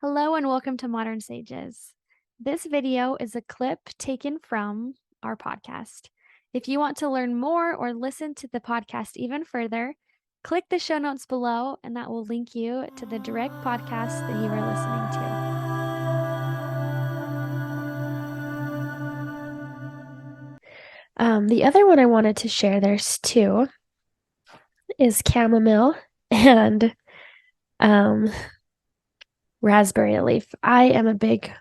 Hello and welcome to Modern Sages. This video is a clip taken from our podcast. If you want to learn more or listen to the podcast even further, click the show notes below and that will link you to the direct podcast that you are listening to. The other one I wanted to share, there's two, is chamomile and raspberry leaf. I am a big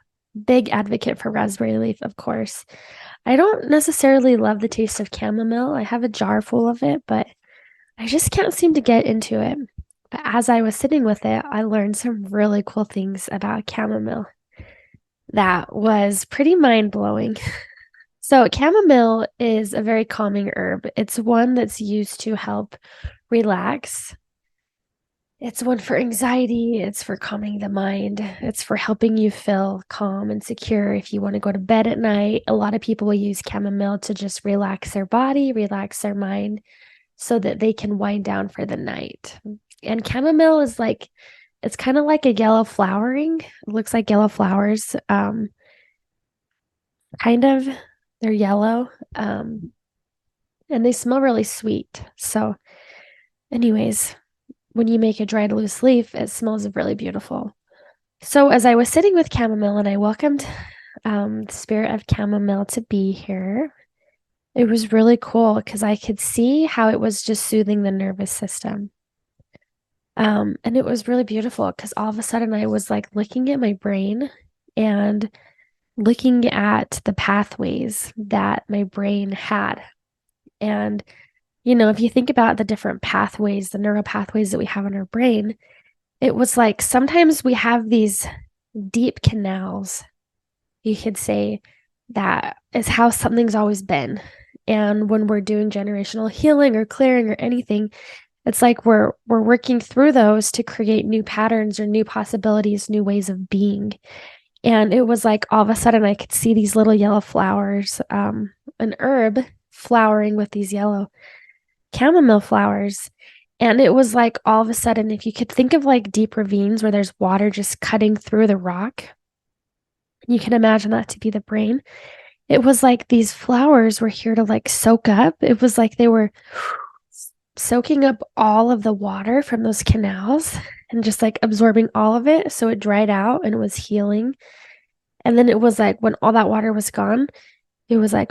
advocate for raspberry leaf, of course. I don't necessarily love the taste of chamomile. I have a jar full of it, but I just can't seem to get into it. But as I was sitting with it, I learned some really cool things about chamomile that was pretty mind blowing. So, chamomile is a very calming herb. It's one that's used to help relax. It's one for anxiety. It's for calming the mind. It's for helping you feel calm and secure if you want to go to bed at night. A lot of people will use chamomile to just relax their body, relax their mind so that they can wind down for the night. And chamomile is like, it's kind of like a yellow flowering. It looks like yellow flowers. Kind of, they're yellow. And they smell really sweet. So, anyways, when you make a dried loose leaf, it smells really beautiful. So as I was sitting with chamomile and I welcomed the spirit of chamomile to be here, it was really cool because I could see how it was just soothing the nervous system. And it was really beautiful because all of a sudden I was like looking at my brain and looking at the pathways that my brain had. And, if you think about the different pathways, the neural pathways that we have in our brain, it was like sometimes we have these deep canals, you could say, that is how something's always been. And when we're doing generational healing or clearing or anything, it's like we're working through those to create new patterns or new possibilities, new ways of being. And it was like all of a sudden I could see these little yellow flowers, an herb flowering with these yellow chamomile flowers. And it was like all of a sudden, if you could think of like deep ravines where there's water just cutting through the rock, you can imagine that to be the brain. It was like these flowers were here to like soak up. It was like they were soaking up all of the water from those canals and just like absorbing all of it. So it dried out and it was healing. And then it was like when all that water was gone, it was like,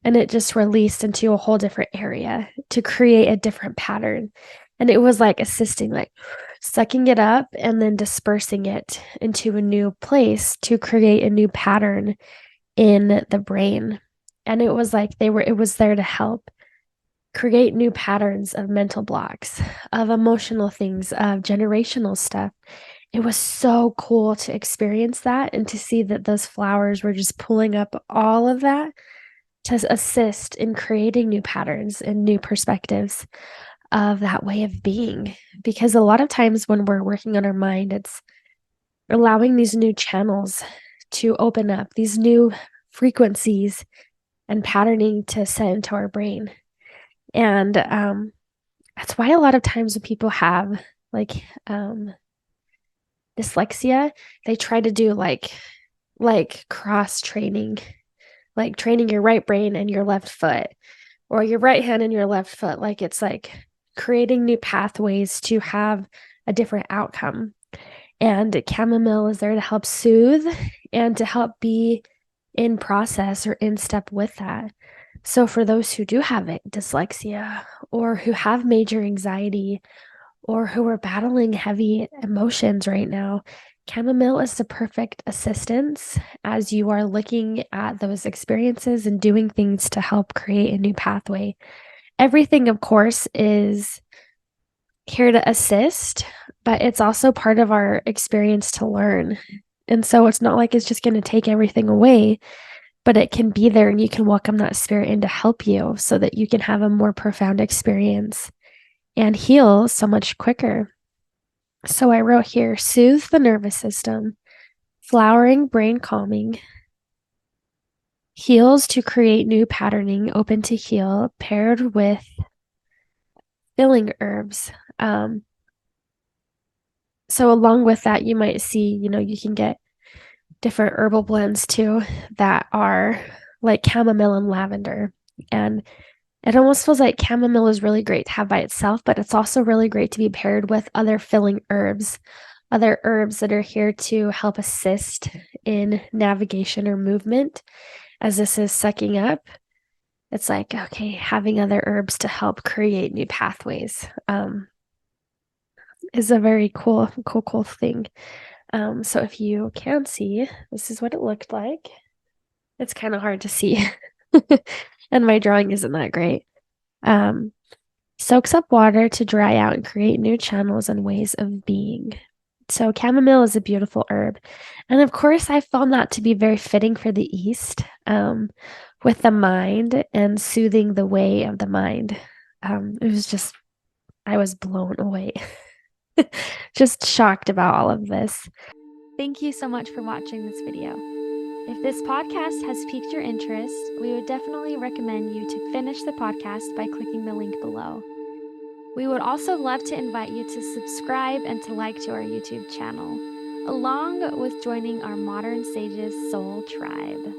and it just released into a whole different area to create a different pattern. And it was like assisting, like sucking it up and then dispersing it into a new place to create a new pattern in the brain. And it was like it was there to help create new patterns of mental blocks, of emotional things, of generational stuff. It was so cool to experience that and to see that those flowers were just pulling up all of that to assist in creating new patterns and new perspectives of that way of being. Because a lot of times when we're working on our mind, it's allowing these new channels to open up, these new frequencies and patterning to set into our brain. And that's why a lot of times when people have like dyslexia, they try to do like cross training, like training your right brain and your left foot, or your right hand and your left foot. Like it's like creating new pathways to have a different outcome. And chamomile is there to help soothe and to help be in process or in step with that. So for those who do have dyslexia or who have major anxiety or who are battling heavy emotions right now, chamomile is the perfect assistance as you are looking at those experiences and doing things to help create a new pathway. Everything, of course, is here to assist, but it's also part of our experience to learn. And so it's not like it's just going to take everything away, but it can be there and you can welcome that spirit in to help you so that you can have a more profound experience and heal so much quicker. So I wrote here, soothe the nervous system, flowering, brain calming, heals to create new patterning, open to heal, paired with filling herbs. So along with that, you might see, you can get different herbal blends too that are like chamomile and lavender. And it almost feels like chamomile is really great to have by itself, but it's also really great to be paired with other filling herbs, other herbs that are here to help assist in navigation or movement as this is sucking up. It's like, okay, having other herbs to help create new pathways is a very cool thing. So if you can see, this is what it looked like. It's kind of hard to see, and my drawing isn't that great. Um, Soaks up water to dry out and create new channels and ways of being. So chamomile is a beautiful herb. And of course, I found that to be very fitting for the East, with the mind and soothing the way of the mind. It was just, I was blown away. Just shocked about all of this. Thank you so much for watching this video. If this podcast has piqued your interest, we would definitely recommend you to finish the podcast by clicking the link below. We would also love to invite you to subscribe and to like to our YouTube channel, along with joining our Modern Sages Soul Tribe.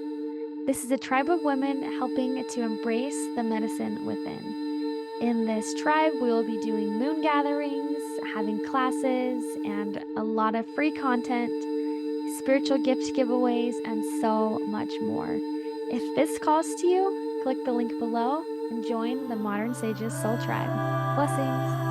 This is a tribe of women helping to embrace the medicine within. In this tribe, we will be doing moon gatherings, having classes, and a lot of free content, spiritual gift giveaways, and so much more. If this calls to you, click the link below and join the Modern Sages Soul Tribe. Blessings.